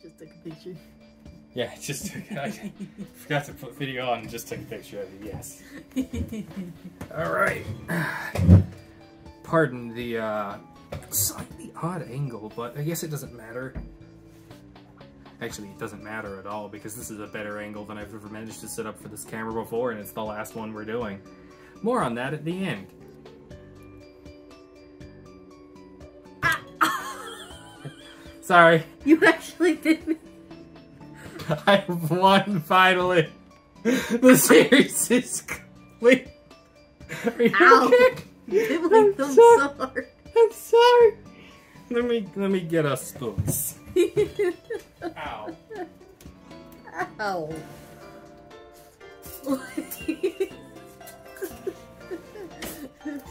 Just took a picture. Yeah, I forgot to put video on and just took a picture of it, yes. Alright. Pardon the slightly odd angle, but I guess it doesn't matter. Actually, it doesn't matter at all because this is a better angle than I've ever managed to set up for this camera before, and it's the last one we're doing. More on that at the end. Sorry. You actually did me. I've won finally. The series is complete. Are you okay? You did like them so hard. I'm sorry. Let me get us spoons. Ow. Ow.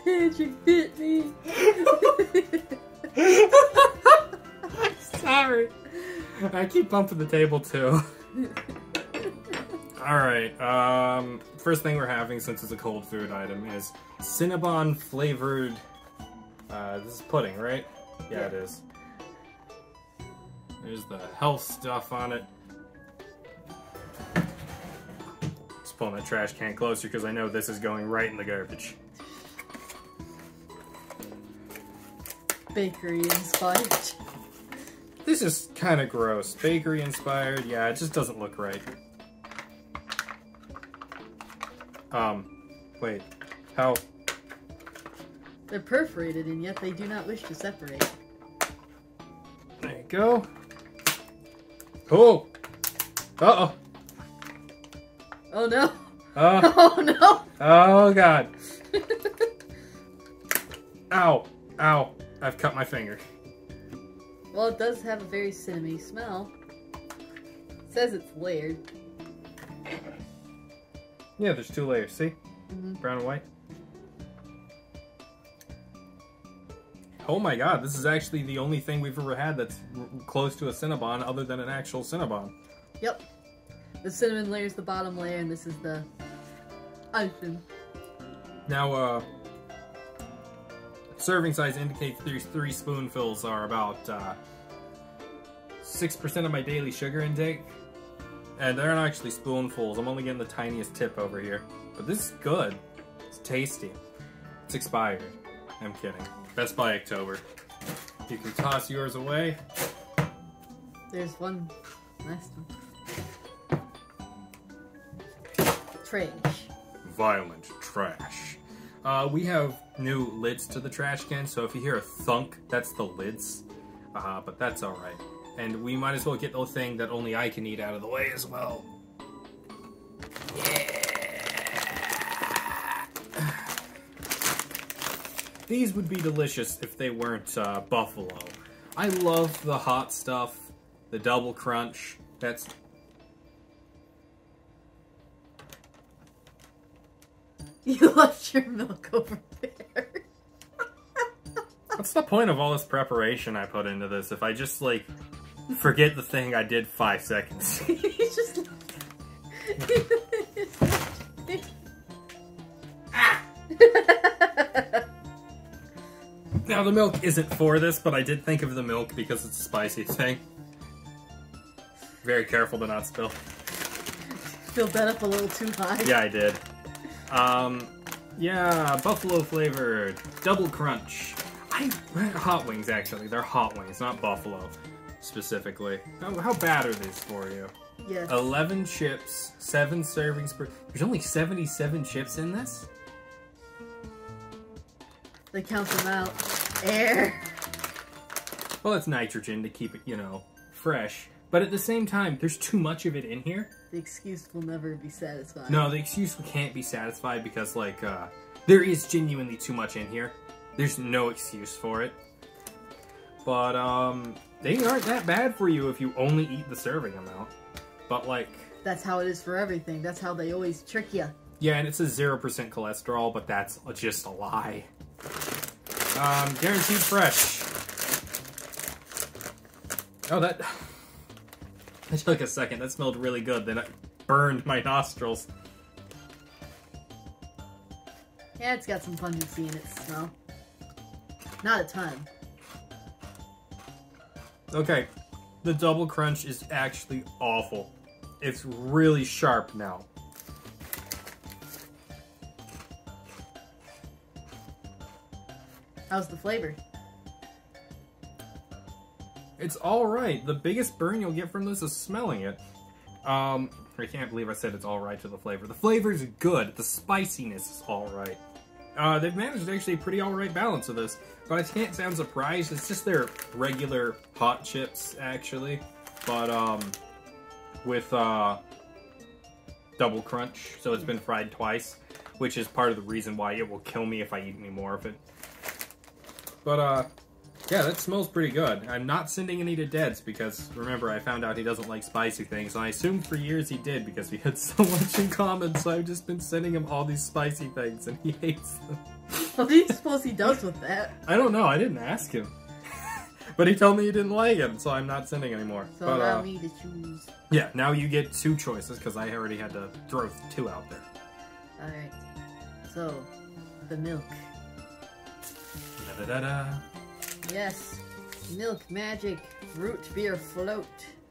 Patrick bit me. I'm sorry. I keep bumping the table too. Alright, first thing we're having, since it's a cold food item, is Cinnabon flavored, this is pudding, right? Yeah, it is. There's the health stuff on it. Just pulling that trash can closer because I know this is going right in the garbage. Bakery inspired. This is kind of gross. Bakery inspired, yeah, it just doesn't look right. Wait, how? They're perforated and yet they do not wish to separate. There you go. Oh! Uh-oh. Oh no. Oh no. Oh god. Ow. Ow. I've cut my finger. Well, it does have a very cinnamony smell. It says it's layered. Yeah, there's two layers, see? Mm-hmm. Brown and white. Oh my god, this is actually the only thing we've ever had that's close to a Cinnabon other than an actual Cinnabon. Yep. The cinnamon layer is the bottom layer, and this is the icing. Now, serving size indicates these 3 spoonfuls are about 6% of my daily sugar intake. And they're not actually spoonfuls, I'm only getting the tiniest tip over here. But this is good. It's tasty. It's expired. I'm kidding. Best by October. You can toss yours away. There's one last one. Trash. Violent trash. We have new lids to the trash can, so if you hear a thunk, that's the lids. But that's alright. And we might as well get the thing that only I can eat out of the way as well. Yeah! These would be delicious if they weren't buffalo. I love the hot stuff, the double crunch. That's... You left your milk over there. What's the point of all this preparation I put into this if I just, like, forget the thing I did 5 seconds? You just... Now, the milk isn't for this, but I did think of the milk because it's a spicy thing. Very careful to not spill. Filled that up a little too high. Yeah, I did. Yeah, buffalo flavored, double crunch. Hot wings, actually. They're hot wings, not buffalo, specifically. How bad are these for you? Yes. 11 chips, 7 servings per... There's only 77 chips in this? They count them out. Air. Well, it's nitrogen to keep it, you know, fresh. But at the same time, there's too much of it in here. The excuse will never be satisfied. No, the excuse can't be satisfied because, like, there is genuinely too much in here. There's no excuse for it. But, they aren't that bad for you if you only eat the serving amount. But, like... That's how it is for everything. That's how they always trick you. Yeah, and it says 0% cholesterol, but that's just a lie. Guaranteed fresh. Oh, that... It took a second. That smelled really good. Then it burned my nostrils. Yeah, it's got some pungency in its smell. Not a ton. Okay. The double crunch is actually awful. It's really sharp now. How's the flavor? It's alright. The biggest burn you'll get from this is smelling it. I can't believe I said it's alright to the flavor. The flavor's good. The spiciness is alright. They've managed actually a pretty alright balance of this. But I can't say I'm surprised. It's just their regular hot chips, actually. But, with, double crunch. So it's been fried twice. Which is part of the reason why it will kill me if I eat any more of it. But, yeah, that smells pretty good. I'm not sending any to Dead's because, remember, I found out he doesn't like spicy things. And I assumed for years he did because we had so much in common. So I've just been sending him all these spicy things and he hates them. What do you suppose he does with that? I don't know. I didn't ask him. But he told me he didn't like him, so I'm not sending anymore. So but, allow me to choose. Yeah, now you get 2 choices because I already had to throw 2 out there. Alright. So, the milk. Da-da-da-da. Yes. Milk magic root beer float.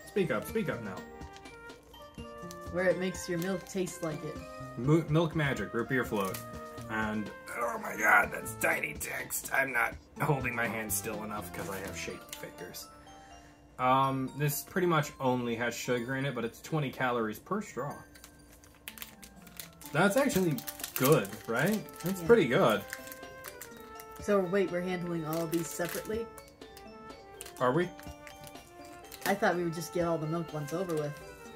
Speak up now. Where it makes your milk taste like it. Milk magic root beer float. And, oh my god, that's tiny text. I'm not holding my hand still enough because I have shaky fingers. This pretty much only has sugar in it, but it's 20 calories per straw. That's actually good, right? That's pretty good. So wait, we're handling all of these separately? Are we? I thought we would just get all the milk ones over with.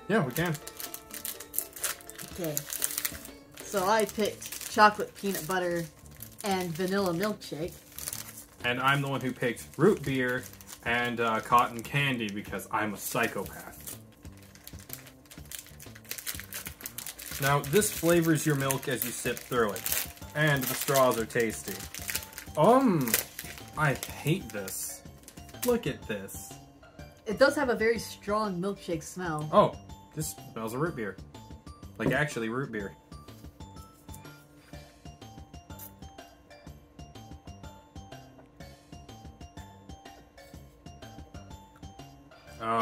Yeah, we can. Okay. So I picked chocolate peanut butter and vanilla milkshake. And I'm the one who picked root beer and cotton candy because I'm a psychopath. Now, this flavors your milk as you sip through it. And the straws are tasty. I hate this. Look at this. It does have a very strong milkshake smell. Oh, this smells of root beer. Like, actually root beer.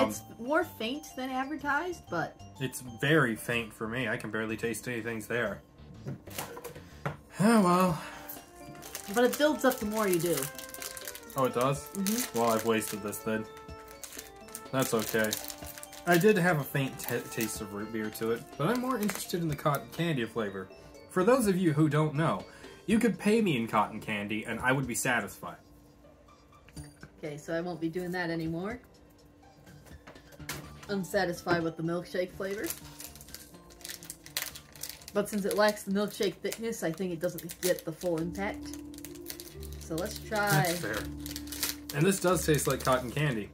It's more faint than advertised, but... It's very faint for me. I can barely taste anything there. Oh, well. But it builds up the more you do. Oh, it does? Mm-hmm. Well, I've wasted this then. That's okay. I did have a faint taste of root beer to it, but I'm more interested in the cotton candy flavor. For those of you who don't know, you could pay me in cotton candy and I would be satisfied. Okay, so I won't be doing that anymore. Unsatisfied with the milkshake flavor. But since it lacks the milkshake thickness, I think it doesn't get the full impact. So let's try... That's fair. And this does taste like cotton candy,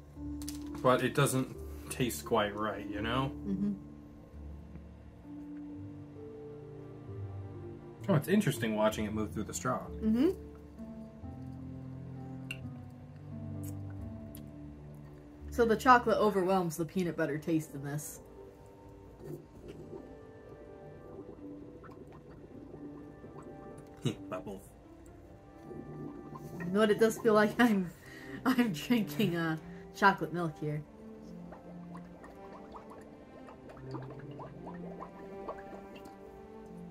but it doesn't taste quite right, you know? Mm-hmm. Oh, it's interesting watching it move through the straw. Mm-hmm. So the chocolate overwhelms the peanut butter taste in this. Bubbles. You know what? It does feel like I'm drinking chocolate milk here.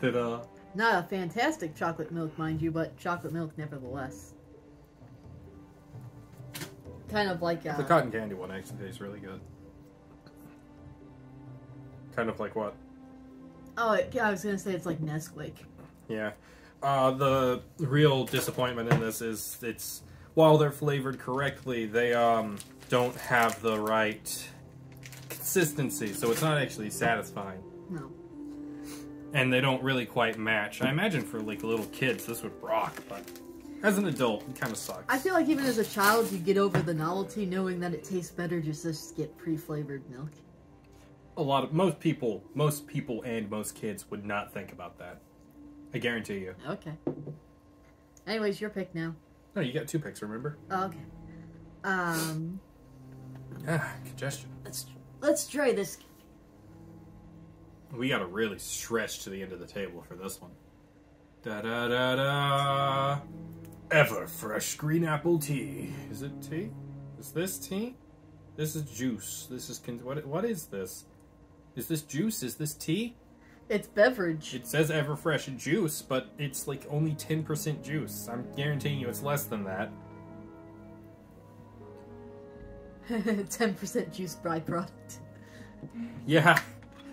Ta-da. Not a fantastic chocolate milk, mind you, but chocolate milk nevertheless. Kind of like The cotton candy one actually tastes really good. Kind of like what? Oh, I was gonna say it's like Nesquik. Yeah. The real disappointment in this is it's while they're flavored correctly, they don't have the right consistency, so it's not actually satisfying. No. And they don't really quite match. I imagine for like little kids this would rock, but as an adult, it kind of sucks. I feel like even as a child, you get over the novelty knowing that it tastes better just get pre-flavored milk. Most people and most kids would not think about that. I guarantee you. Okay. Anyways, your pick now. No, you got 2 picks, remember? Oh, okay. Congestion. Let's try this. We gotta really stretch to the end of the table for this one. Da-da-da-da. Ever fresh green apple tea. Is it tea? Is this tea? This is juice. This is what is this? Is this juice? Is this tea? It's beverage. It says Everfresh juice, but it's like only 10% juice. I'm guaranteeing you it's less than that. 10% juice byproduct. Yeah,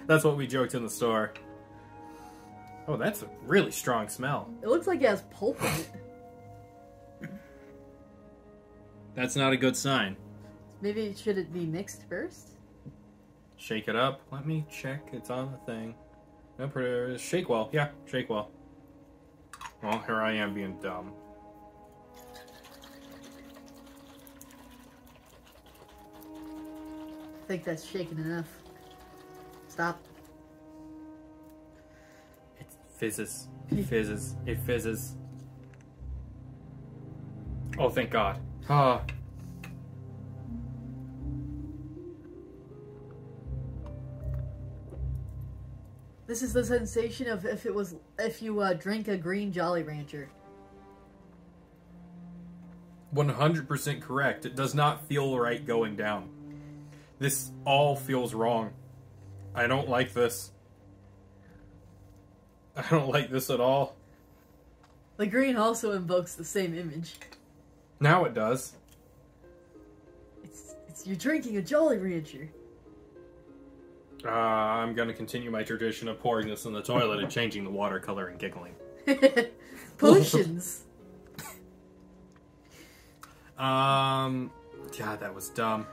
that's what we joked in the store. Oh, that's a really strong smell. It looks like it has pulp in it. That's not a good sign. Maybe should it be mixed first? Shake it up. Let me check. It's on the thing. No, shake well. Yeah, shake well. Well, here I am being dumb. I think that's shaken enough. Stop. It fizzes. It fizzes. It fizzes. Oh, thank God. Ah. This is the sensation of if you drink a green Jolly Rancher. 100% correct. It does not feel right going down. This all feels wrong. I don't like this. I don't like this at all. The green also invokes the same image. Now it does. It's you're drinking a Jolly Rancher. I'm gonna continue my tradition of pouring this in the toilet and changing the water color and giggling. Potions. God, that was dumb.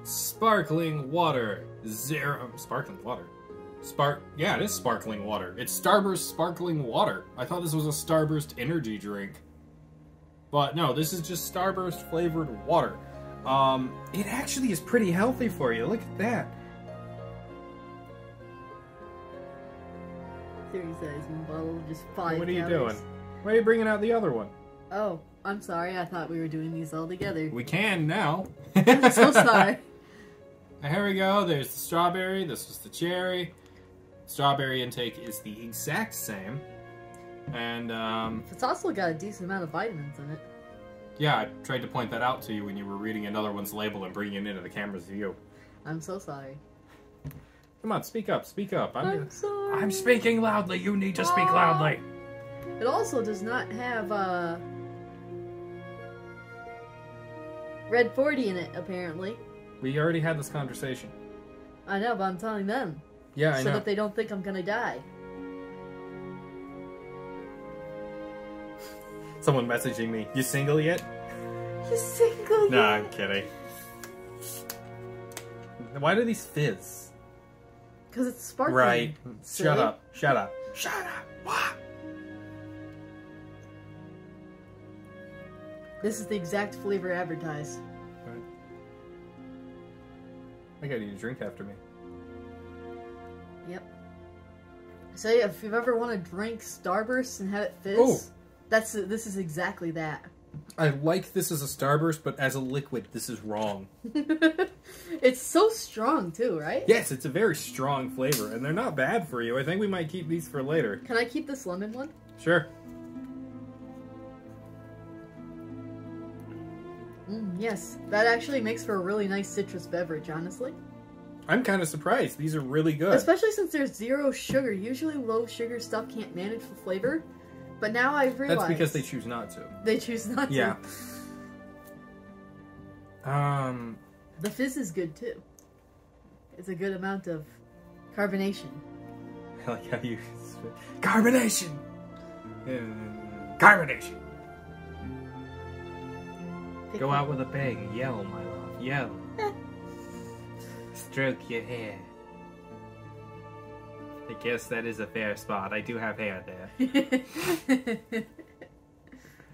Sparkling water. Sparkling water. Yeah, it is sparkling water. It's Starburst sparkling water. I thought this was a Starburst energy drink. But no, this is just Starburst flavored water. It actually is pretty healthy for you. Look at that. 30 size one bottle, just 5 What are you calories. doing? Why are you bringing out the other one? Oh, I'm sorry. I thought we were doing these all together. We can now. I'm so sorry. Here we go. There's the strawberry. This was the cherry. Strawberry intake is the exact same. And, It's also got a decent amount of vitamins in it. yeah, I tried to point that out to you when you were reading another one's label and bringing it into the camera's view. I'm so sorry. Come on, speak up, speak up. I'm sorry. I'm speaking loudly. You need to speak loudly. It also does not have Red 40 in it, apparently. We already had this conversation. I know, but I'm telling them. Yeah, I so know. that they don't think I'm gonna die. Someone messaging me. You single yet? You single No, yet? I'm kidding. Why do these fizz? Because it's sparkling. Right. Silly. Shut up. Shut up. Shut up. What? This is the exact flavor advertised. I gotta need a drink after me. Yep. So yeah, if you've ever want to drink Starburst and have it fizz, Oh. this is exactly that. I like this as a Starburst, but as a liquid, this is wrong. It's so strong too, right? Yes, it's a very strong flavor, and they're not bad for you. I think we might keep these for later. Can I keep this lemon one? Sure. Yes, that actually makes for a really nice citrus beverage, honestly. I'm kind of surprised. These are really good. Especially since there's 0 sugar. Usually low sugar stuff can't manage the flavor. But now I've realized... That's because they choose not to. They choose not to. Yeah. The fizz is good, too. It's a good amount of carbonation. I like how you... Carbonation! Carbonation! Go out with a bang. Yell, my love. Yell. Stroke your hair. I guess that is a fair spot. I do have hair there.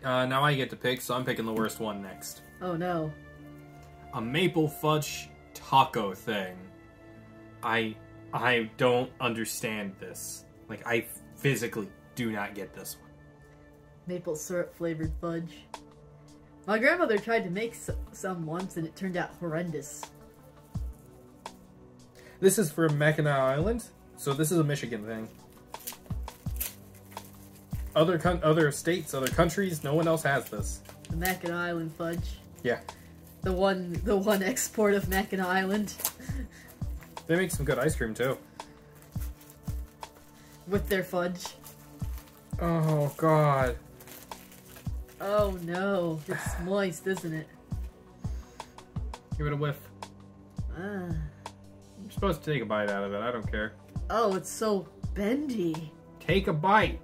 Now I get to pick, so I'm picking the worst one next. Oh no. A maple fudge taco thing. I don't understand this. Like, I physically do not get this one. Maple syrup flavored fudge. My grandmother tried to make some once and it turned out horrendous. This is from Mackinac Island, so this is a Michigan thing. Other states, other countries, no one else has this. The Mackinac Island fudge. Yeah. The one export of Mackinac Island. They make some good ice cream too. With their fudge. Oh god. Oh no, it's moist, isn't it? Give it a whiff. Ah. I'm supposed to take a bite out of it. I don't care. Oh, it's so bendy. Take a bite.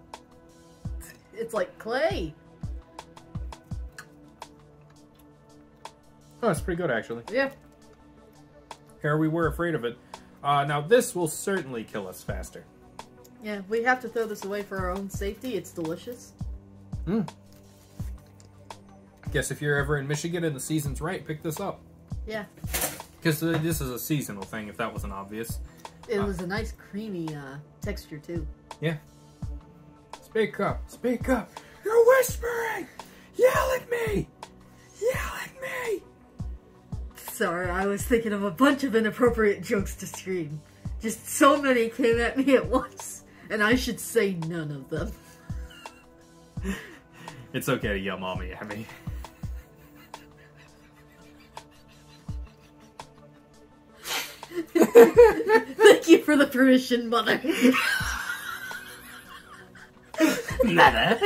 It's like clay. Oh, it's pretty good actually. Yeah. Here we were afraid of it. Now this will certainly kill us faster. Yeah, we have to throw this away for our own safety. It's delicious. Guess if you're ever in Michigan and the season's right, pick this up. Yeah. Because this is a seasonal thing, if that wasn't obvious. It was a nice creamy texture too. Yeah. Speak up. Speak up. You're whispering! Yell at me! Yell at me! Sorry, I was thinking of a bunch of inappropriate jokes to scream. Just so many came at me at once, and I should say none of them. It's okay to yell mommy at me. Thank you for the permission, Mother. Mother.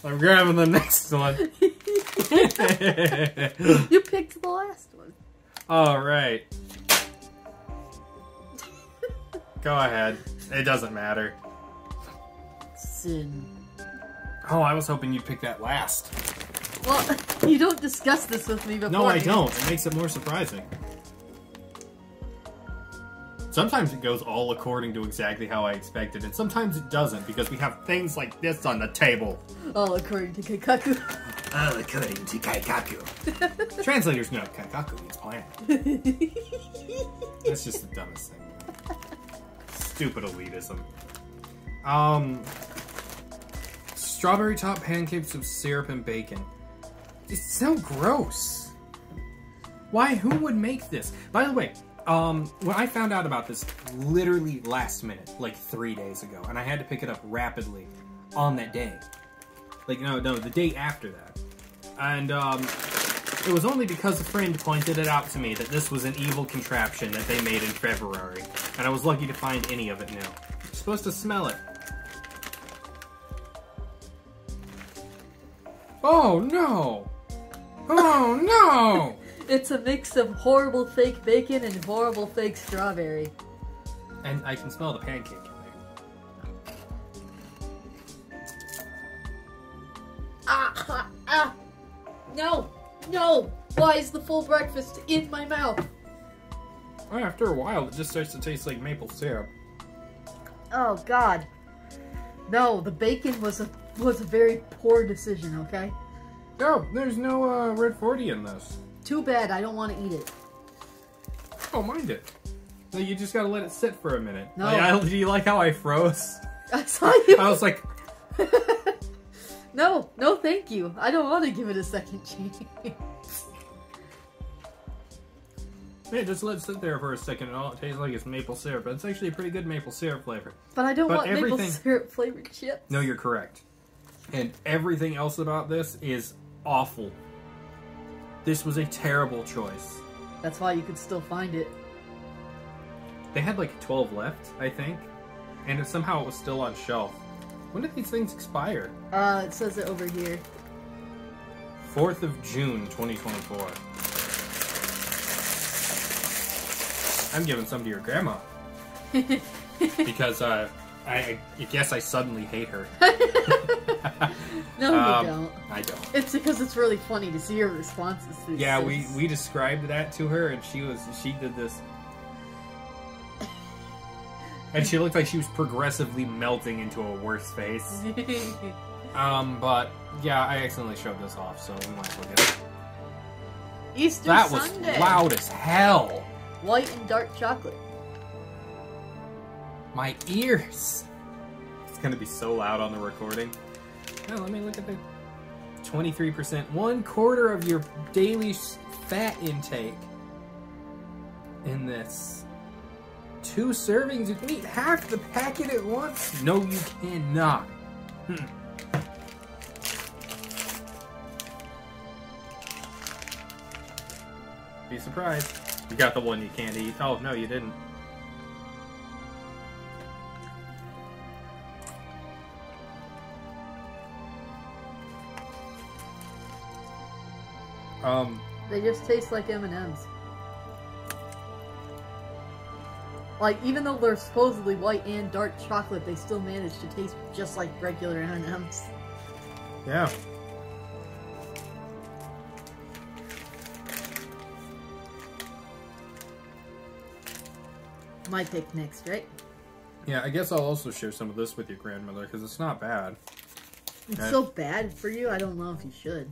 I'm grabbing the next one. You picked the last one. Alright. Go ahead. It doesn't matter. Sin. Oh, I was hoping you'd pick that last. Well, you don't discuss this with me before. No, I don't. It makes it more surprising. Sometimes it goes all according to exactly how I expected, and sometimes it doesn't, because we have things like this on the table. All according to Kaikaku. All according to Kaikaku. Translators know Kaikaku means planet. That's just the dumbest thing. Stupid elitism. Strawberry top pancakes with syrup and bacon. It's so gross. Why? Who would make this? By the way, when I found out about this literally last minute, like 3 days ago, and I had to pick it up rapidly on that day. Like, no, the day after that. And, it was only because a friend pointed it out to me that this was an evil contraption that they made in February. And I was lucky to find any of it new. You're supposed to smell it. Oh, no! Oh, no! It's a mix of horrible fake bacon and horrible fake strawberry. And I can smell the pancake in there. No! No! Why is the full breakfast in my mouth? After a while, it just starts to taste like maple syrup. Oh, God. No, the bacon was a very poor decision, okay? Oh, there's no red 40 in this. Too bad, I don't want to eat it. Oh, mind it. No, you just gotta let it sit for a minute. No. Do you like how I froze? I saw you. I was like... No, thank you. I don't want to give it a second chance. Yeah, just let it sit there for a second and all it tastes like is maple syrup. But it's actually a pretty good maple syrup flavor. But I don't want maple syrup flavored chips. No, you're correct. And everything else about this is awful. This was a terrible choice. That's why you could still find it. They had like 12 left, I think. And somehow it was still on shelf. When did these things expire? It says it over here. 4th of June, 2024. I'm giving some to your grandma. Because, I guess I suddenly hate her. No, you don't. I don't. It's because it's really funny to see her responses to these Yeah, things. we described that to her, and she did this. And she looked like she was progressively melting into a worse face. But, yeah, I accidentally showed this off, so we might as well get it. Easter That Sunday. was loud as hell. White and dark chocolate. My ears. It's gonna be so loud on the recording. Now let me look at the 23%. 1/4 of your daily fat intake in this. 2 servings. You can eat half the packet at once. No, you cannot. Be surprised. You got the one you can't eat. Oh, no, you didn't. They just taste like M&Ms. Like, even though they're supposedly white and dark chocolate, they still manage to taste just like regular M&Ms. Yeah. My pick next, right? Yeah, I guess I'll also share some of this with your grandmother, because it's not bad. It's so bad for you, I don't know if you should.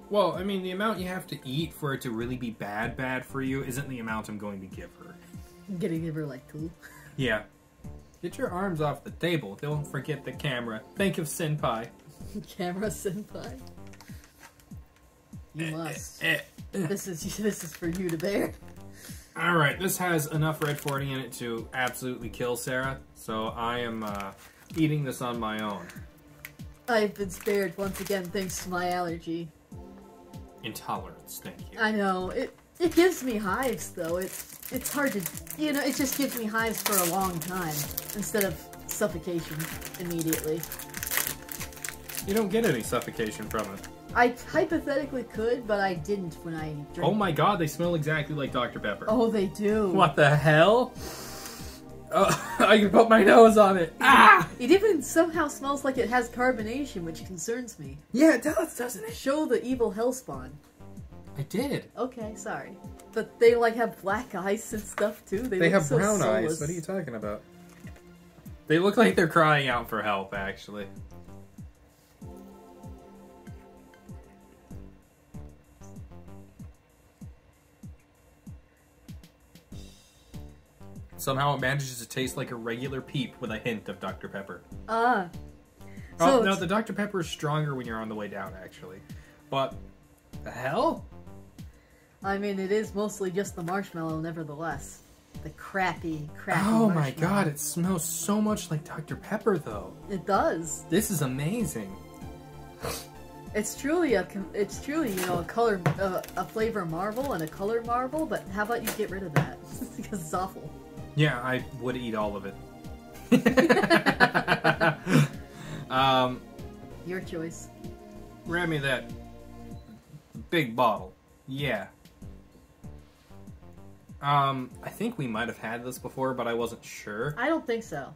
Well, I mean, the amount you have to eat for it to really be bad for you isn't the amount I'm going to give her. I'm gonna give her, like, 2. Yeah. Get your arms off the table. Don't forget the camera. Think of Senpai. Camera senpai. You must. This is for you to bear. Alright, this has enough red 40 in it to absolutely kill Sarah, so I am eating this on my own. I've been spared once again thanks to my allergy. Intolerance, thank you. I know. It gives me hives, though. It's hard to... You know, it just gives me hives for a long time, instead of suffocation immediately. You don't get any suffocation from it. I hypothetically could, but I didn't when I drank. Oh my god, they smell exactly like Dr. Pepper. Oh, they do. What the hell? Oh, I can put my nose on it. Ah! It even somehow smells like it has carbonation, which concerns me. Yeah, it does, doesn't it? Show the evil hellspawn. I did. Okay, sorry. But they, like, have black eyes and stuff, too. They They look have so brown soulless. eyes. What are you talking about? They look like they're crying out for help, actually. Somehow it manages to taste like a regular Peep with a hint of Dr. Pepper. Ah. Oh, So no, the Dr. Pepper is stronger when you're on the way down, actually. But, the hell? I mean, it is mostly just the marshmallow, nevertheless. The crappy Oh marshmallow. my god, it smells so much like Dr. Pepper, though. It does. This is amazing. It's truly, you know, a color, a flavor marvel and a color marvel, but how about you get rid of that? Because it's awful. Yeah, I would eat all of it. Your choice. Grab me that big bottle. Yeah. I think we might have had this before, but I wasn't sure. I don't think so.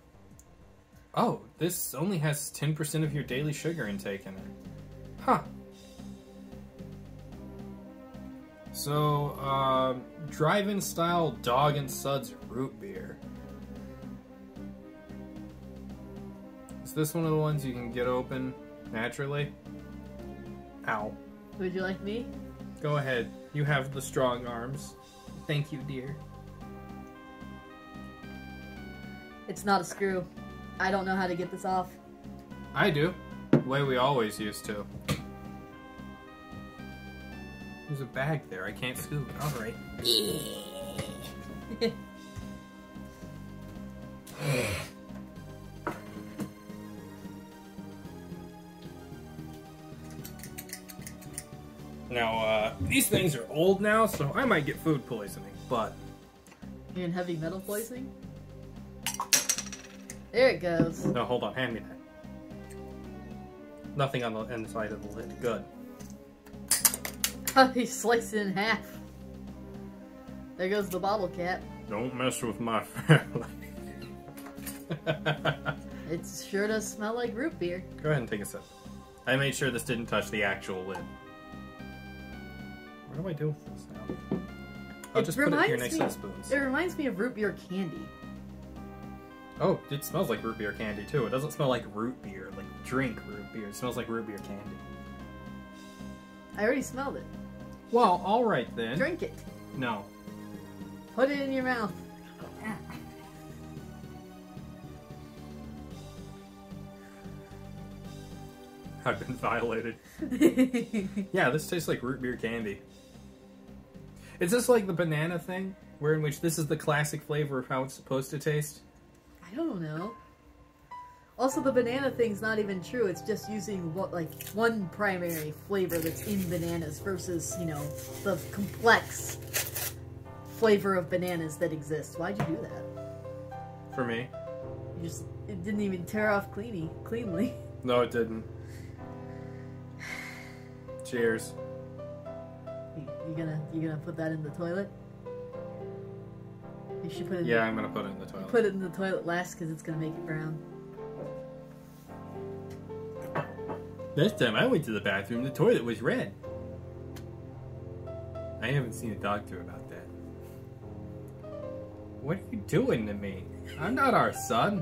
Oh, this only has 10% of your daily sugar intake in it. Huh. So, drive-in style Dog and Suds root beer. Is this one of the ones you can get open naturally? Ow. Would you like me? Go ahead. You have the strong arms. Thank you, dear. It's not a screw. I don't know how to get this off. I do. The way we always used to. There's a bag there. I can't scoop it. Alright. Now, these things are old now, so I might get food poisoning, but... You're in heavy metal poisoning? There it goes. No, hold on. Hand me that. Nothing on the inside of the lid. Good. He sliced it in half. There goes the bottle cap. Don't mess with my family. It sure does smell like root beer. Go ahead and take a sip. I made sure this didn't touch the actual lid. What do I do with this now? I'll just put it here next to the spoons. It reminds me of root beer candy. Oh, it smells like root beer candy too. It doesn't smell like root beer, like drink root beer. It smells like root beer candy. I already smelled it. Well, alright then. Drink it. No. Put it in your mouth. I've been violated. Yeah, this tastes like root beer candy. Is this like the banana thing? Where in which this is the classic flavor of how it's supposed to taste? I don't know. Also, the banana thing's not even true. It's just using one primary flavor that's in bananas versus, you know, the complex flavor of bananas that exists. Why'd you do that? For me. It didn't even tear off cleanly. No, it didn't. Cheers. You gonna put that in the toilet? You should put it. Yeah, I'm gonna put it in the toilet. Put it in the toilet last because it's gonna make it brown. This time I went to the bathroom, the toilet was red. I haven't seen a doctor about that. What are you doing to me? I'm not our son.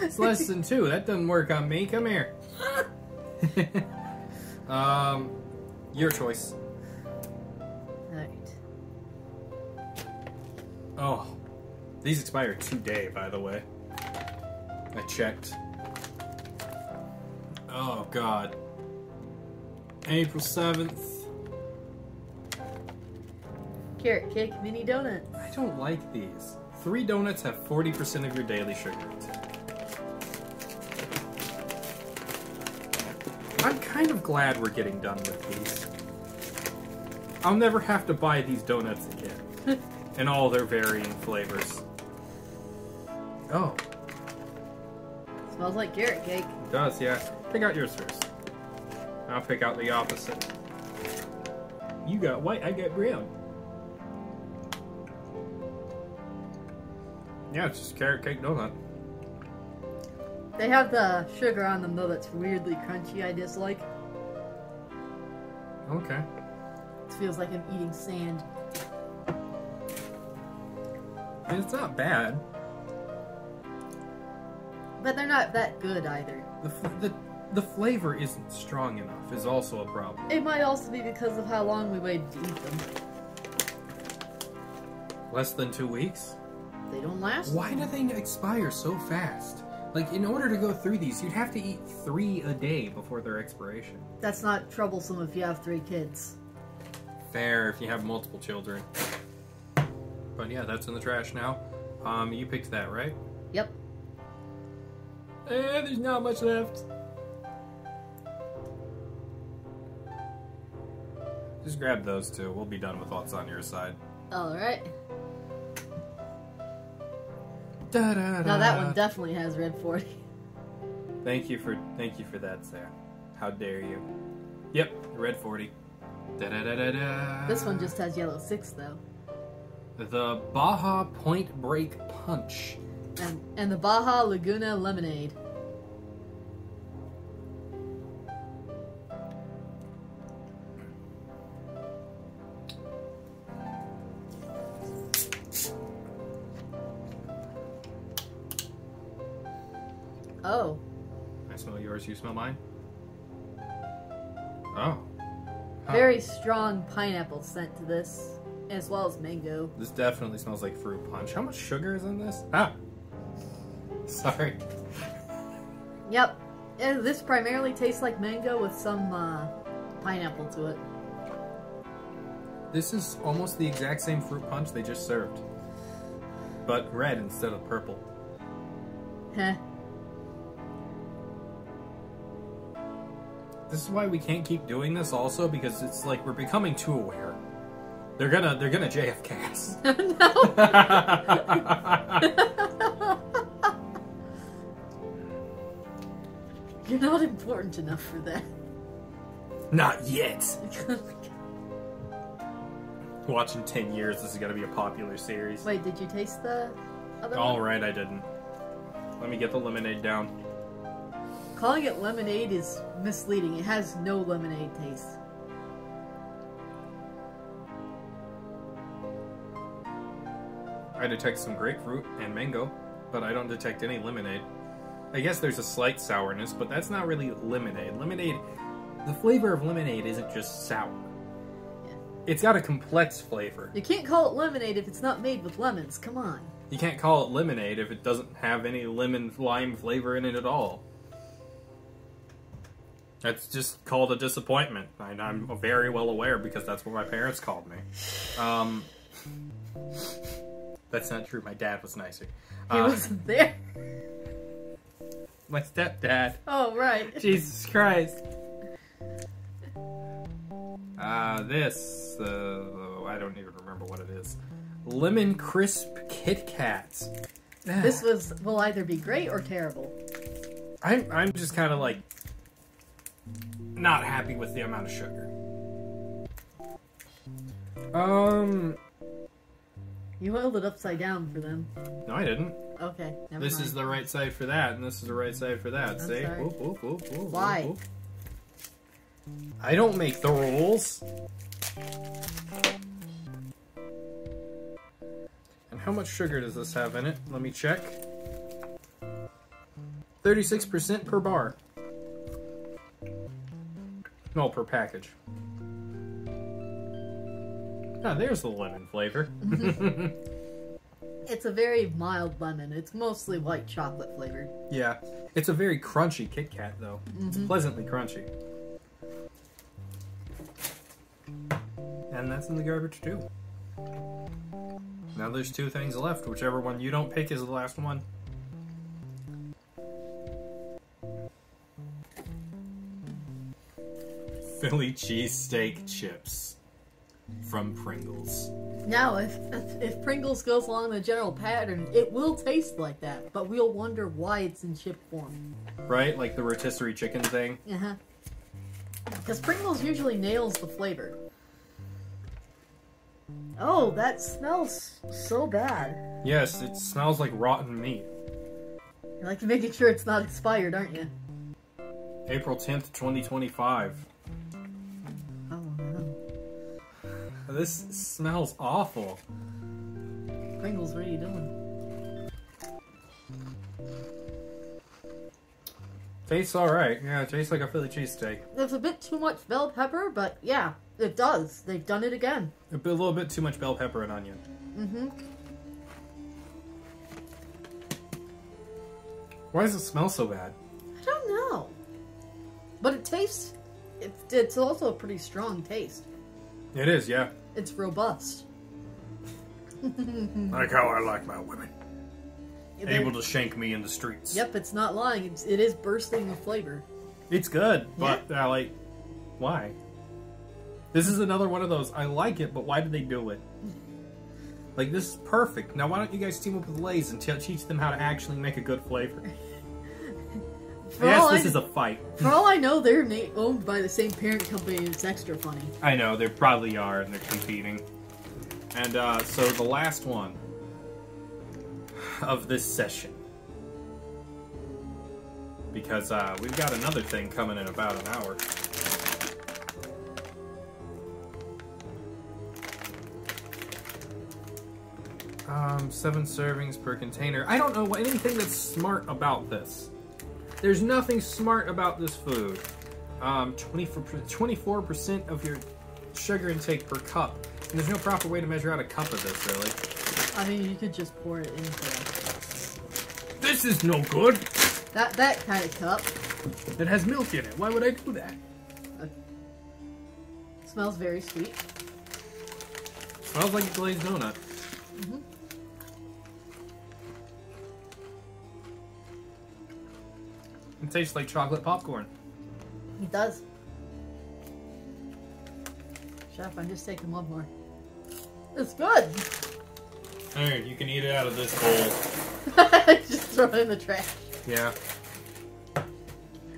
It's less than 2. That doesn't work on me. Come here. Your choice. Alright. Oh, these expire today, by the way. I checked. Oh, God. April 7th. Carrot cake mini donut. I don't like these. 3 donuts have 40% of your daily sugar intake. I'm kind of glad we're getting done with these. I'll never have to buy these donuts again. In all their varying flavors. Oh. Smells like carrot cake. It does, yeah. Pick out yours first. I'll pick out the opposite. You got white, I got brown. Yeah, it's just carrot cake donut. They have the sugar on them though that's weirdly crunchy. I dislike. Okay. It feels like I'm eating sand. It's not bad. But they're not that good either. The flavor isn't strong enough is also a problem. It might also be because of how long we waited to eat them. Less than 2 weeks? They don't last. Why do they expire so fast? Like, in order to go through these, you'd have to eat 3 a day before their expiration. That's not troublesome if you have 3 kids. Fair if you have multiple children. But yeah, that's in the trash now. You picked that, right? Yep. There's not much left. Just grab those 2. We'll be done with what's on your side. Alright. Da, da, da. Now that one definitely has red 40. Thank you for that, Sarah. How dare you? Yep, red 40. Da, da, da, da, da. This one just has yellow 6 though. The Baja Point Break Punch. And the Baja Laguna Lemonade. Oh. I smell yours, you smell mine? Oh. Huh. Very strong pineapple scent to this, as well as mango. This definitely smells like fruit punch. How much sugar is in this? Ah! Sorry. Yep. This primarily tastes like mango with some pineapple to it. This is almost the exact same fruit punch they just served. But red instead of purple. Heh. This is why we can't keep doing this also, because it's like we're becoming too aware. They're gonna JFK us. No. You're not important enough for that. Not yet. Watch in 10 years, this is gonna be a popular series. Wait, did you taste the other one? Alright, I didn't. Let me get the lemonade down. Calling it lemonade is misleading. It has no lemonade taste. I detect some grapefruit and mango, but I don't detect any lemonade. I guess there's a slight sourness, but that's not really lemonade. Lemonade, the flavor of lemonade isn't just sour. Yeah. It's got a complex flavor. You can't call it lemonade if it's not made with lemons. Come on. You can't call it lemonade if it doesn't have any lemon-lime flavor in it at all. That's just called a disappointment. And I'm very well aware because that's what my parents called me. That's not true. My dad was nicer. He wasn't there. My stepdad. Oh, right. Jesus Christ. I don't even remember what it is. Lemon Crisp Kit Kats. This will either be great or terrible. I'm just kind of like not happy with the amount of sugar. You held it upside down for them. No, I didn't. Okay, never This mind. is the right side for that, and this is the right side for that. I'm See? sorry. Whoop, whoop, whoop, whoop, Why? whoop, whoop. I don't make the rules. And how much sugar does this have in it? Let me check. 36% per bar. No, per package. Ah, there's the lemon flavor. It's a very mild lemon. It's mostly white chocolate flavored. Yeah. It's a very crunchy Kit Kat, though. It's pleasantly crunchy. And that's in the garbage, too. Now there's 2 things left. Whichever one you don't pick is the last one. Philly cheesesteak chips from Pringles. Now, if Pringles goes along the general pattern, it will taste like that, but we'll wonder why it's in chip form. Right? Like the rotisserie chicken thing. Uh-huh. Because Pringles usually nails the flavor. Oh, that smells so bad. Yes, it smells like rotten meat. You're like making sure it's not expired, aren't you? April 10th, 2025. Oh, no. This smells awful. Pringles, what are you doing? Tastes alright. Yeah, it tastes like a Philly cheesesteak. There's a bit too much bell pepper, but yeah, it does. They've done it again. A little bit too much bell pepper and onion. Mm-hmm. Why does it smell so bad? I don't know. But it tastes... It's also a pretty strong taste. It is, yeah. It's robust. Like how I like my women. Able to shank me in the streets. Yep, it's not lying. It is bursting with flavor. It's good, but Yeah. like, why? This is another one of those, I like it, but why did they do it? Like, this is perfect. Now why don't you guys team up with Lay's and teach them how to actually make a good flavor? Yes, this is a fight. For all I know, they're owned by the same parent company, and it's extra funny. I know, they probably are, and they're competing. And, so the last one of this session. Because, we've got another thing coming in about an hour. 7 servings per container. I don't know anything that's smart about this. There's nothing smart about this food. 24% of your sugar intake per cup. And there's no proper way to measure out a cup of this, really. I mean, you could just pour it into This is no good! that kind of cup. It has milk in it. Why would I do that? Smells very sweet. Smells like a glazed donut. Mm-hmm. It tastes like chocolate popcorn. It does. Chef, I'm just taking one more. It's good! Alright, you can eat it out of this bowl. Just throw it in the trash. Yeah.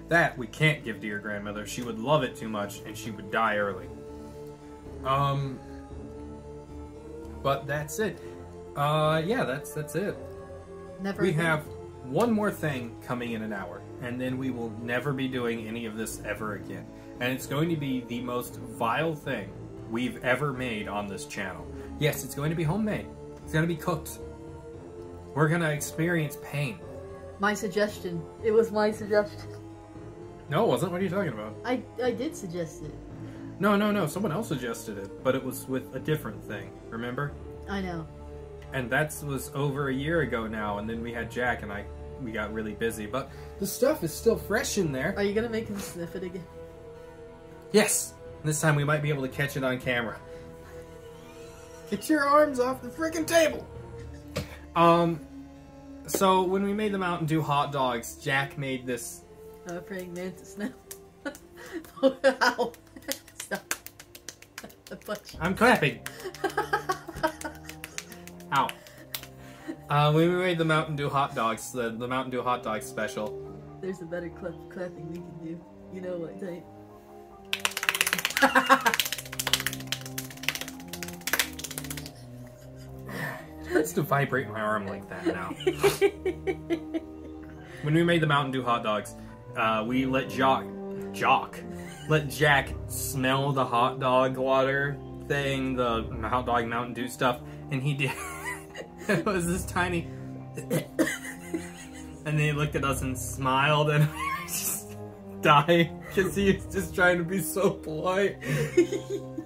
That we can't give to your grandmother. She would love it too much and she would die early. But that's it. Yeah, that's it. Never We again. have one more thing coming in an hour, and then we will never be doing any of this ever again. And it's going to be the most vile thing we've ever made on this channel. Yes, it's going to be homemade. It's going to be cooked. We're going to experience pain. My suggestion. It was my suggestion. No, it wasn't. What are you talking about? I did suggest it. No. Someone else suggested it, but it was with a different thing. Remember? I know. And that was over a year ago now, and then we had Jack and we got really busy. But the stuff is still fresh in there. Are you gonna make him sniff it again? Yes! This time we might be able to catch it on camera. Get your arms off the freaking table! So when we made the Mountain Dew hot dogs, Jack made this... Praying mantis now. Wow. Stop. I'm clapping. Ow. When we made the Mountain Dew hot dogs, the Mountain Dew hot dog special. There's a better clapping we can do. You know what type. It hurts to vibrate my arm like that now. When we made the Mountain Dew hot dogs, we let Jack smell the hot dog water thing, the hot dog Mountain Dew stuff, and he did. It was this tiny. And then he looked at us and smiled, and we just died because he was just trying to be so polite.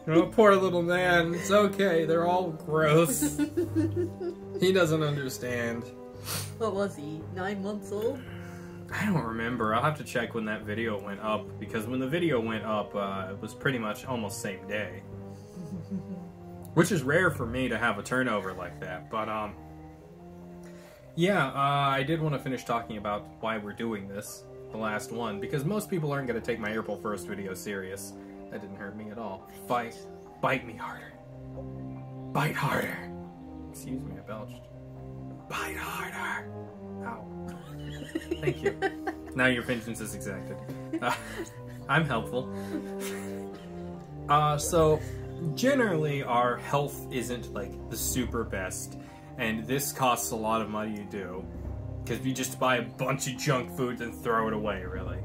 Oh, poor little man. It's okay. They're all gross. He doesn't understand. What was he? 9 months old? I don't remember. I'll have to check when that video went up, because when the video went up, it was pretty much almost same day. Which is rare for me to have a turnover like that, but yeah, I did want to finish talking about why we're doing this, the last one, because most people aren't going to take my April 1st video serious. That didn't hurt me at all. Bite me harder. Bite harder. Excuse me, I belched. Bite harder. Ow. Thank you. Now your vengeance is exacted. I'm helpful. So, generally our health isn't like the super best, and this costs a lot of money to do, because we just buy a bunch of junk food and throw it away, really.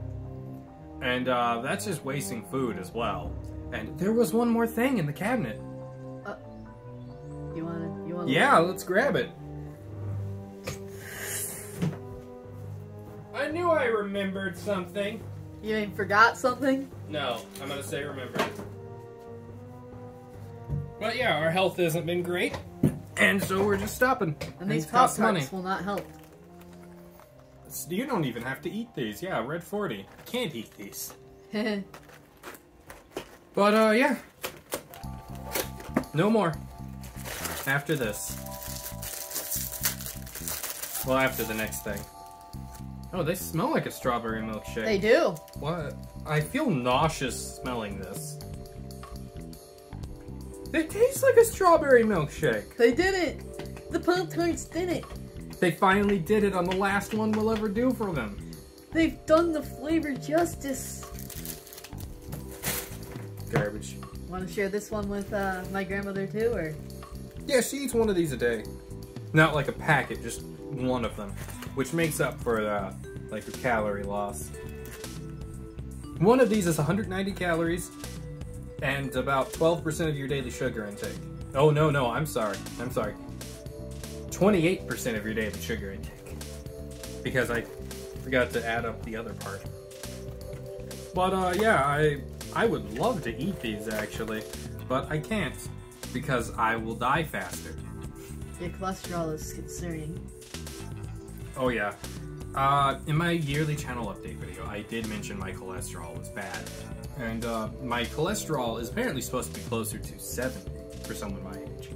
And that's just wasting food as well. And there was one more thing in the cabinet. You wanna Yeah, let's grab it. I knew I remembered something. You ain't forgot something? No, I'm gonna say remembered. But yeah, our health hasn't been great, and so we're just stopping. And these Pop-Tarts will not help. You don't even have to eat these. Yeah, Red 40. Can't eat these. But yeah. No more. After this. Well, after the next thing. Oh, they smell like a strawberry milkshake. They do. What? I feel nauseous smelling this. They taste like a strawberry milkshake. They did it. The Pop-Tarts did it. They finally did it on the last one we'll ever do for them. They've done the flavor justice. Garbage. Want to share this one with my grandmother too, or? Yeah, she eats one of these a day. Not like a packet, just one of them. Which makes up for like the calorie loss. One of these is 190 calories and about 12% of your daily sugar intake. Oh, no, I'm sorry. 28% of your daily sugar intake. Because I forgot to add up the other part. But yeah, I would love to eat these actually, but I can't because I will die faster. Your cholesterol is concerning. Oh yeah. In my yearly channel update video, I did mention my cholesterol was bad. And my cholesterol is apparently supposed to be closer to 70 for someone my age.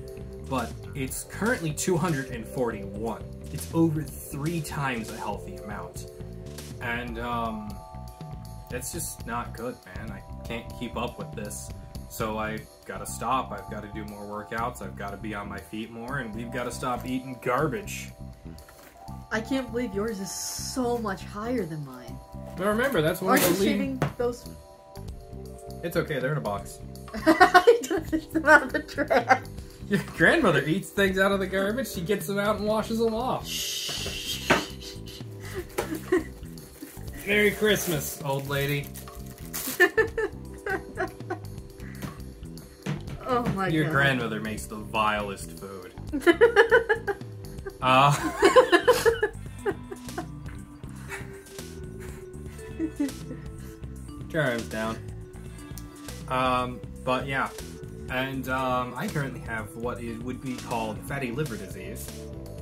But it's currently 241. It's over 3 times a healthy amount. And that's just not good, man. I can't keep up with this. So I've got to stop. I've got to do more workouts. I've got to be on my feet more. And we've got to stop eating garbage. I can't believe yours is so much higher than mine. Now remember, that's one Aren't of you the shaving those? It's okay, they're in a box. I took them out of the trash. Your grandmother eats things out of the garbage, she gets them out and washes them off. Merry Christmas, old lady. Oh my god. Your grandmother makes the vilest food. Turn our arms down. But yeah, and I currently have what would be called fatty liver disease,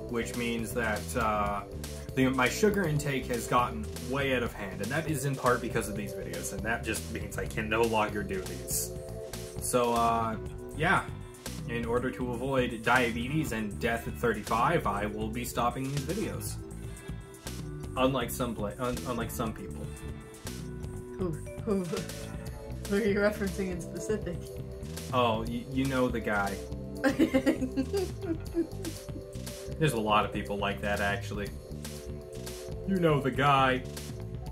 which means that my sugar intake has gotten way out of hand, and that is in part because of these videos, and that just means I can no longer do these. So yeah, in order to avoid diabetes and death at 35, I will be stopping these videos. Unlike some people. Who are you referencing in specific? Oh, you know the guy. There's a lot of people like that, actually. You know the guy.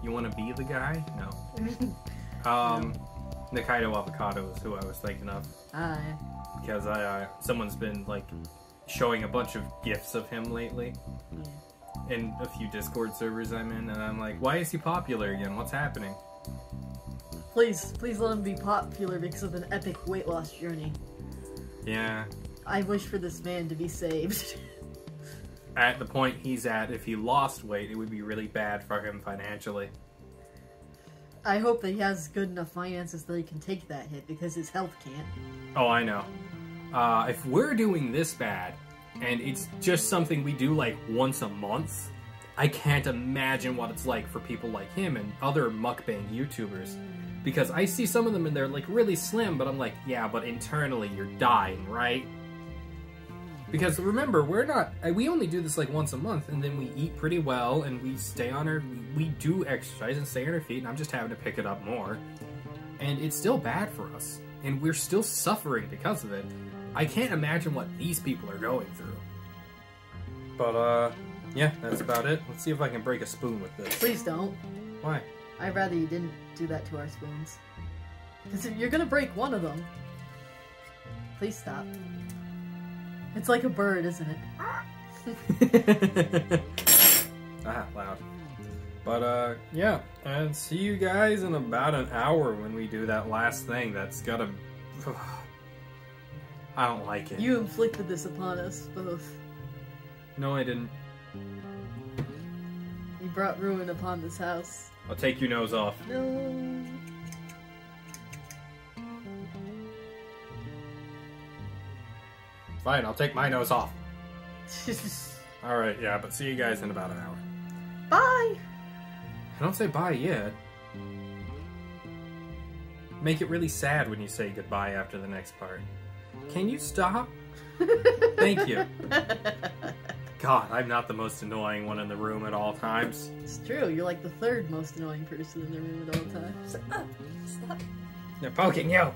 You want to be the guy? No. Nikaido Avocado is who I was thinking of. Because someone's been, like, showing a bunch of GIFs of him lately. Yeah. In a few Discord servers I'm in, and I'm like, why is he popular again? What's happening? Please let him be popular because of an epic weight loss journey. Yeah. I wish for this man to be saved. At the point he's at, if he lost weight, it would be really bad for him financially. I hope that he has good enough finances that he can take that hit, because his health can't. Oh, I know. If we're doing this bad, and it's just something we do like once a month, I can't imagine what it's like for people like him and other mukbang YouTubers. Because I see some of them and they're like really slim, but I'm like, yeah, but internally you're dying, right? Because remember, we only do this like once a month, and then we eat pretty well, and we we do exercise and stay on our feet, and I'm just having to pick it up more. And it's still bad for us, and we're still suffering because of it. I can't imagine what these people are going through. But, yeah, that's about it. Let's see if I can break a spoon with this. Please don't. Why? I'd rather you didn't do that to our spoons. Because you're gonna break one of them. Please stop. It's like a bird, isn't it? Loud. But, yeah. And see you guys in about an hour when we do that last thing that's gotta... I don't like it. You inflicted this upon us both. No, I didn't. You brought ruin upon this house. I'll take your nose off. No. Fine, I'll take my nose off. Alright, yeah, but see you guys in about an hour. Bye! I don't say bye yet. Make it really sad when you say goodbye after the next part. Can you stop? Thank you. God, I'm not the most annoying one in the room at all times. It's true, you're like the third most annoying person in the room at all times. Stop. They're poking you!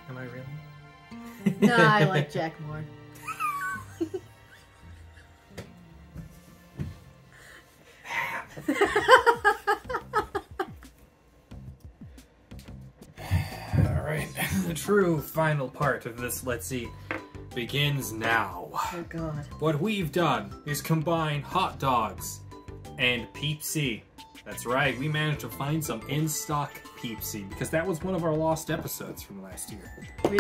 Am I really? Nah, I like Jack more. Alright, the true final part of this Let's Eat begins now. Oh god. What we've done is combine hot dogs and Peepsy. That's right, we managed to find some in-stock Peepsy, because that was one of our lost episodes from last year. We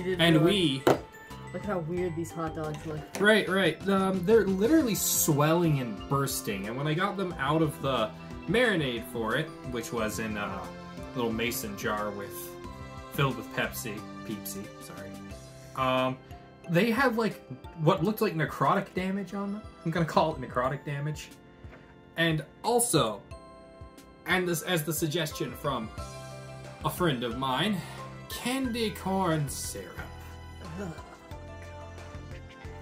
did. And look how weird these hot dogs look. Right. They're literally swelling and bursting, and when I got them out of the marinade for it, which was in a little mason jar filled with Peepsy, sorry. They had like what looked like necrotic damage on them. I'm gonna call it necrotic damage. And also, as the suggestion from a friend of mine, candy corn syrup.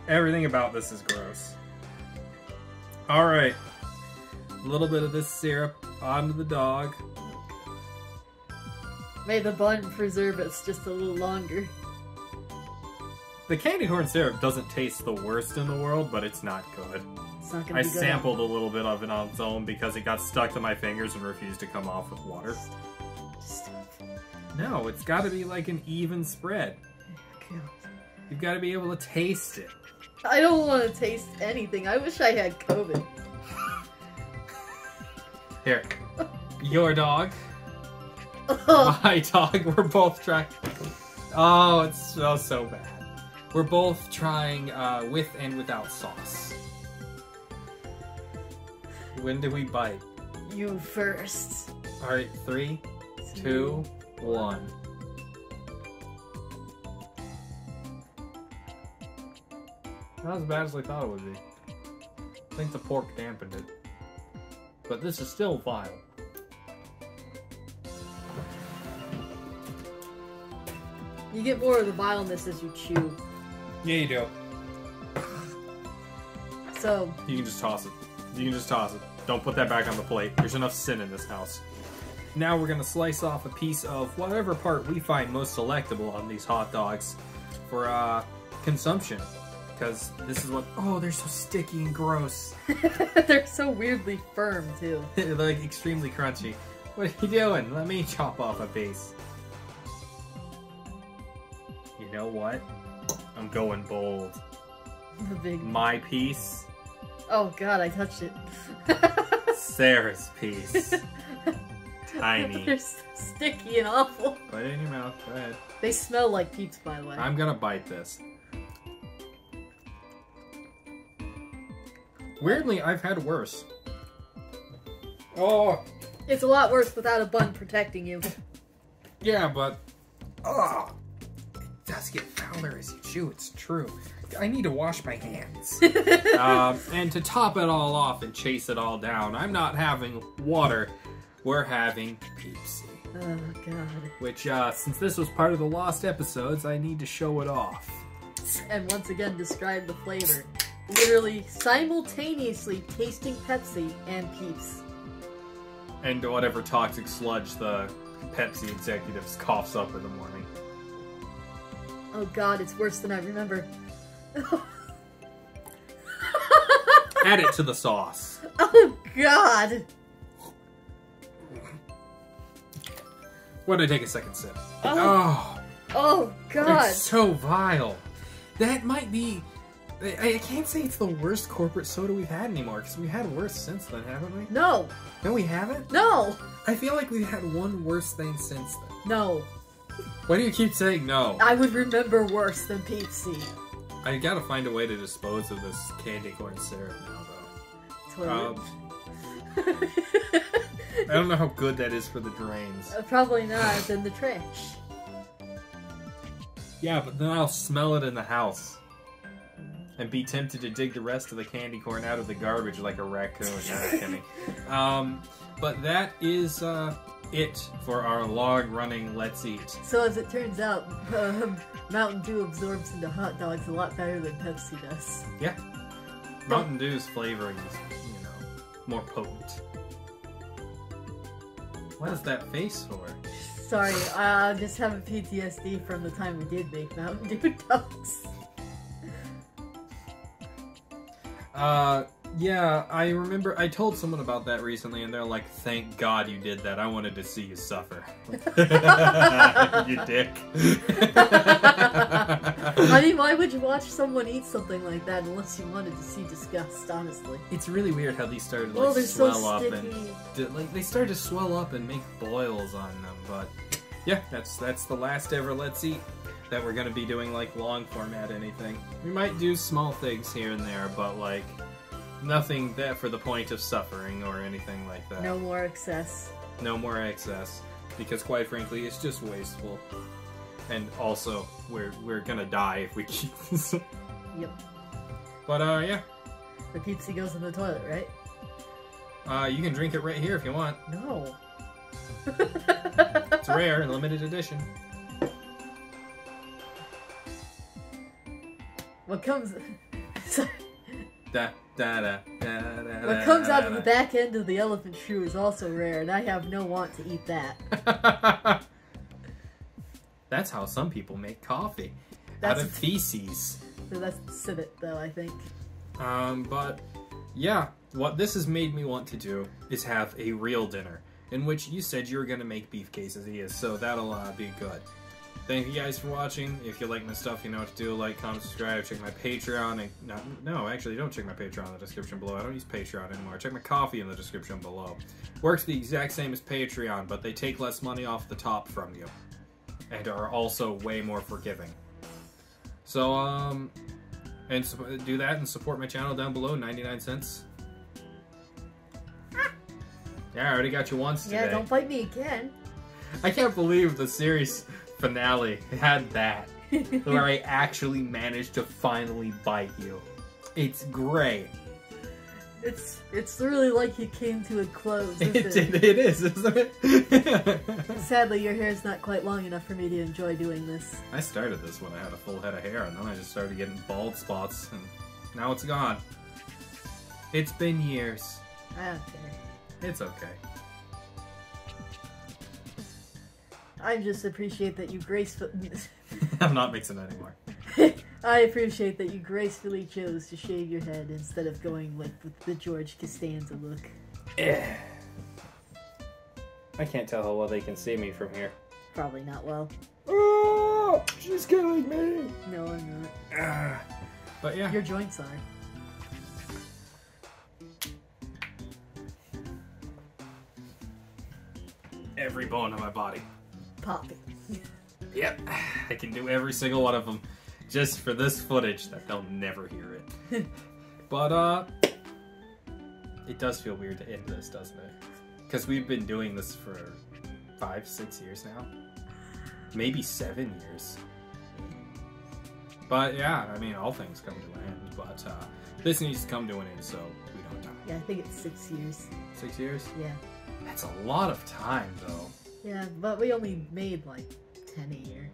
Everything about this is gross. Alright. A little bit of this syrup onto the dog. May the bun preserve us just a little longer. The candy corn syrup doesn't taste the worst in the world, but it's not good. It's not gonna I be good. sampled a little bit of it on its own because it got stuck to my fingers and refused to come off with water. Stop. No, it's got to be like an even spread. God. You've got to be able to taste it. I don't want to taste anything. I wish I had COVID. Here. Your dog. My dog. We're both trying. Oh, it smells so bad. We're both trying with and without sauce. When do we bite? You first. Alright, 3, 2, 1. Not as bad as I thought it would be. I think the pork dampened it. But this is still vile. You get more of the vileness as you chew. Yeah, you do. So... You can just toss it. You can just toss it. Don't put that back on the plate. There's enough sin in this house. Now we're gonna slice off a piece of whatever part we find most delectable on these hot dogs for consumption. Because this is what... Oh, they're so sticky and gross. They're so weirdly firm, too. They're like extremely crunchy. What are you doing? Let me chop off a piece. You know what? I'm going bold. The big... My piece. Oh god, I touched it. Sarah's piece. Tiny. They're so sticky and awful. Put it in your mouth. Go ahead. They smell like Peeps, by the way. I'm gonna bite this. Weirdly, I've had worse. Oh! It's a lot worse without a bun protecting you. Yeah, but... Oh! It does get fouler as you chew, it's true. I need to wash my hands. And to top it all off and chase it all down, I'm not having water. We're having Peepsy. Oh, God. Which, since this was part of the lost episodes, I need to show it off. And once again, describe the flavor. Literally simultaneously tasting Pepsi and Peeps. And whatever toxic sludge the Pepsi executives coughs up in the morning. Oh god, it's worse than I remember. Add it to the sauce. Oh god! Why don't I take a second sip? Oh, oh god! It's so vile. That might be... I can't say it's the worst corporate soda we've had anymore, because we've had worse since then, haven't we? No! No, we haven't? No! I feel like we've had one worse thing since then. No. Why do you keep saying no? I would remember worse than Peepsy. I gotta find a way to dispose of this candy corn syrup now, though. I don't know how good that is for the drains. Probably not. It's in the trash. Yeah, but then I'll smell it in the house. And be tempted to dig the rest of the candy corn out of the garbage like a raccoon. No, I'm kidding. But that is it for our long-running Let's Eat. So as it turns out, Mountain Dew absorbs into hot dogs a lot better than Pepsi does. Yeah. Mountain Dew's flavoring is, you know, more potent. What is that face for? Sorry, I just have a PTSD from the time we did make Mountain Dew dogs. Yeah, I remember I told someone about that recently and they're like, thank God you did that. I wanted to see you suffer. You dick. I mean, why would you watch someone eat something like that unless you wanted to see disgust, honestly? It's really weird how these started to like swell so up sticky. and like they started to swell up and make boils on them, but yeah, that's the last ever Let's Eat that we're gonna be doing like long format anything. We might do small things here and there, but like nothing that for the point of suffering or anything like that. No more excess. No more excess, because quite frankly, it's just wasteful. And also, we're gonna die if we keep this. Yep. But yeah. The Peepsy goes in the toilet, right? You can drink it right here if you want. No. It's rare and limited edition. What comes... Da, da, da, da, da, What comes out of the back end of the elephant shoe is also rare, and I have no want to eat that. That's how some people make coffee. That's out of feces. So that's civet, though, I think. But yeah, what this has made me want to do is have a real dinner, in which you said you were going to make beef quesadillas, so that'll be good. Thank you guys for watching. If you like my stuff, you know what to do. Like, comment, subscribe, check my Patreon. And no, actually, don't check my Patreon in the description below. I don't use Patreon anymore. Check my Ko-fi in the description below. Works the exact same as Patreon, but they take less money off the top from you. And are also way more forgiving. So, and do that and support my channel down below, 99 cents. Yeah, I already got you once today. Yeah, don't bite me again. I can't believe the series finale had that, where I actually managed to finally bite you. It's great. It's really like you came to a close, isn't It is, isn't it? Sadly, your hair's not quite long enough for me to enjoy doing this. I started this when I had a full head of hair, and then I just started getting bald spots, and now it's gone. It's been years. I don't care. It's okay. I just appreciate that you gracefully... I'm not mixing it anymore. I appreciate that you gracefully chose to shave your head instead of going like with the George Costanza look. I can't tell how well they can see me from here. Probably not well. Oh, she's killing me. No, I'm not. But yeah. Your joints are. Every bone in my body. Popping. Yep. I can do every single one of them just for this footage that they'll never hear it. But, it does feel weird to end this, doesn't it? Because we've been doing this for 5-6 years now. Maybe 7 years. But yeah, I mean, all things come to an end. But this needs to come to an end so we don't die. Yeah, I think it's 6 years. 6 years? Yeah. That's a lot of time, though. Yeah, but we only made like 10 a year.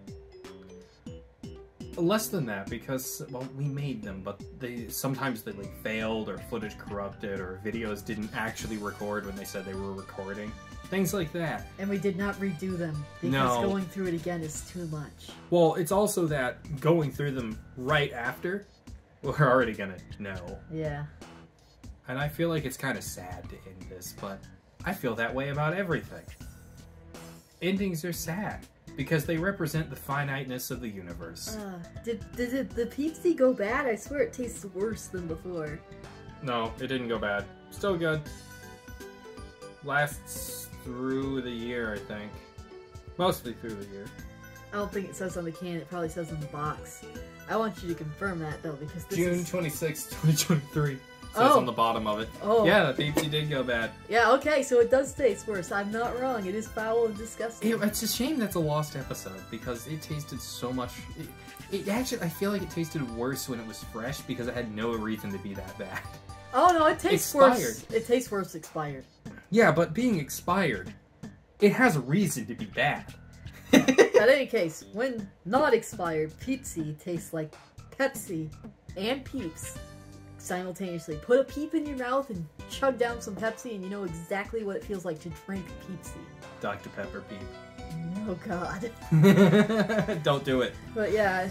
Less than that, because, well, we made them, but sometimes they like failed, or footage corrupted, or videos didn't actually record when they said they were recording. Things like that. And we did not redo them, because going through it again is too much. Well, it's also that going through them right after, we're already gonna know. Yeah. And I feel like it's kind of sad to end this, but I feel that way about everything. Endings are sad. Because they represent the finiteness of the universe. Did the Pepsi go bad? I swear it tastes worse than before. No, it didn't go bad. Still good. Lasts through the year, I think. Mostly through the year. I don't think it says on the can, it probably says on the box. I want you to confirm that though, because this June is... 26, 2023. Says on the bottom of it. Oh. Yeah, the Pepsi did go bad. Yeah, okay, so it does taste worse. I'm not wrong. It is foul and disgusting. It's a shame that's a lost episode, because it tasted so much... It actually, I feel like it tasted worse when it was fresh, because it had no reason to be that bad. Oh no, it tastes worse. It tastes worse expired. Yeah, but being expired, it has a reason to be bad. In any case, when not expired, Pepsi tastes like Pepsi and Peeps simultaneously. Put a Peep in your mouth and chug down some Pepsi and you know exactly what it feels like to drink Pepsi. Dr. Pepper Peep. Oh god. Don't do it. But yeah,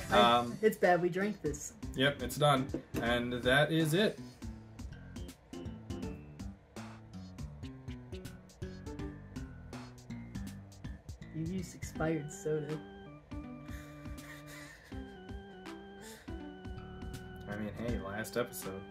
it's bad we drank this. Yep, it's done. And that is it. You used expired soda. I mean, hey, last episode.